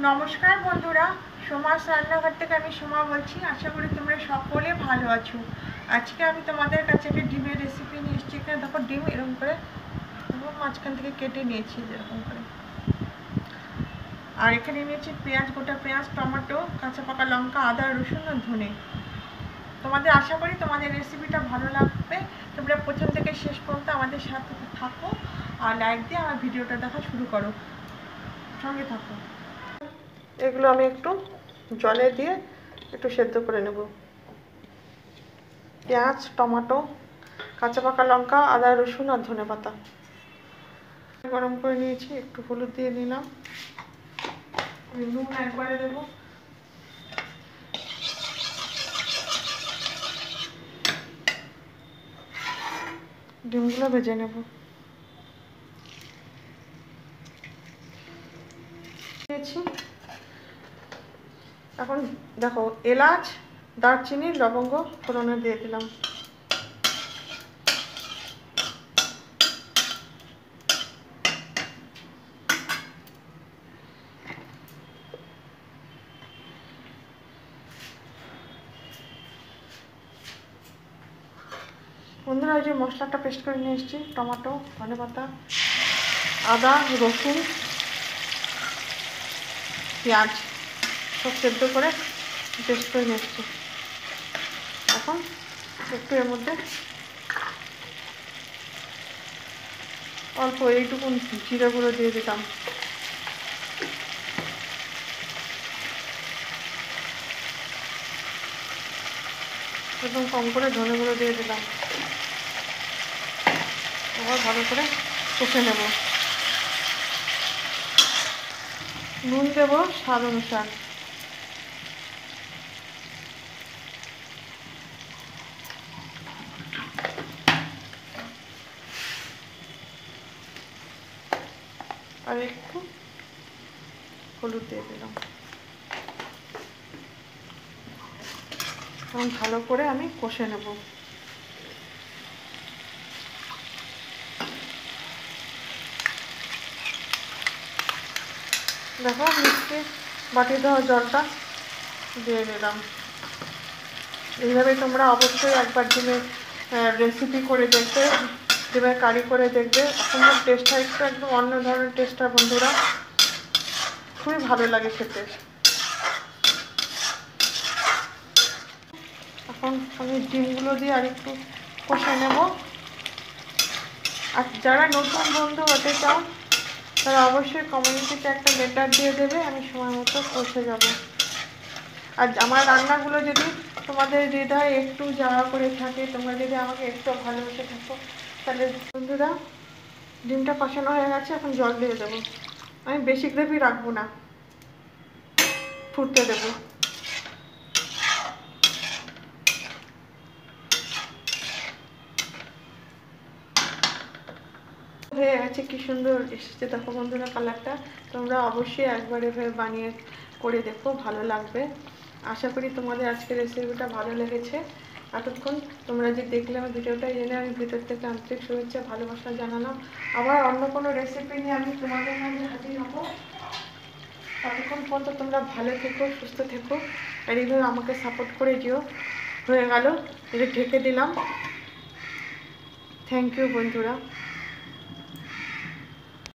নমস্কার বন্ধুরা, সোমাস রান্নাঘর থেকে আমি সোমা বলছি। আশা করি তোমরা সকলে ভালো আছো। আজকে আমি তোমাদের কাছে একটা ডিমের রেসিপি নিয়ে এসেছি। এখানে দেখো ডিম এরকম করে মাঝখান থেকে কেটে নিয়েছি এরকম করে। আর এখানে নিয়েছি পেঁয়াজ, গোটা পেঁয়াজ, টমেটো, কাঁচা পাকা লঙ্কা, আদা, রসুন আর ধনে। তোমাদের আশা করি তোমাদের রেসিপিটা ভালো লাগবে। তোমরা প্রথম থেকে শেষ পর্যন্ত আমাদের সাথে থাকো আর লাইক দিয়ে আমার ভিডিওটা দেখা শুরু করো, সঙ্গে থাকো। এগুলো আমি একটু জলে দিয়ে একটু সেদ্ধ করে নেব। পেঁয়াজ, টমেটো, কাঁচা পাকা লঙ্কা, আদা, রসুন আর ধনে পাতা গরম করে নিয়েছি। একটু হলুদ দিয়ে নিলাম, নুন একবারে দেবো। ডিমগুলো ভেজে নেব। এখন দেখো এলাচ, দারচিনি, লবঙ্গ ফোড়নে দিয়ে দিলাম। বন্ধুরা, এই যে মশলাটা পেস্ট করে নিয়ে এসেছি, টমেটো, ধনে পাতা, আদা, রসুন, পেঁয়াজ সব সেদ্ধ করে পেস্ট করে নিয়ে এসেছি। এখন একটু এর মধ্যে অল্প এইটুকু জিরে গুঁড়ো দিয়ে দিলাম। একদম কম করে ধনে গুঁড়ো দিয়ে দিলাম। আবার ভালো করে কষে নেব। নুন দেবো স্বাদ অনুসার। আর একটু হলুদ দিয়ে দিলাম। এবং ভালো করে আমি কষে নেব। দেখো মিষ্টি বাটি দেওয়া জলটা দিয়ে দিলাম। এইভাবে তোমরা অবশ্যই একবার ডিমের রেসিপি করে দেখবে, ডিমের কারি করে দেখবে। তোমার টেস্টটা একটু একদম অন্য ধরনের টেস্টটা বন্ধুরা, খুবই ভালো লাগে খেতে। এখন আমি ডিমগুলো দিয়ে আর একটু কষে নেব। আর যারা নতুন বন্ধু হতে চাও তারা অবশ্যই কমিউনিটিতে একটা লেটার দিয়ে দেবে, আমি সময় মতো পৌঁছে যাব। আর আমার রান্নাগুলো যদি তোমাদের হৃদয়ে একটু যাওয়া করে থাকে, তোমরা যদি আমাকে একটু ভালোবেসে থাকো, তাহলে বন্ধুরা ডিমটা কষানো হয়ে গেছে। এখন জল দিয়ে দেবো। আমি বেশি গ্রেভি রাখবো না, ফুটতে দেবো। হয়ে গেছে, কি সুন্দর এসেছে দেখো বন্ধুরা কালারটা। তোমরা অবশ্যই একবার এভাবে বানিয়ে করে দেখো, ভালো লাগবে। আশা করি তোমাদের আজকের রেসিপিটা ভালো লেগেছে। এতক্ষণ তোমরা যে দেখলে আমার ভিডিওটা, জেনে আমি ভিতর থেকে আন্তরিক শুভেচ্ছা ভালোবাসা জানালাম। আবার অন্য কোনো রেসিপি নিয়ে আমি তোমাদের মাঝে হাজির হবো। ততক্ষণ পর্যন্ত তোমরা ভালো থেকো, সুস্থ থেকো, আর এইভাবে আমাকে সাপোর্ট করে যেও। হয়ে গেল, এটা ঢেকে দিলাম। থ্যাংক ইউ বন্ধুরা।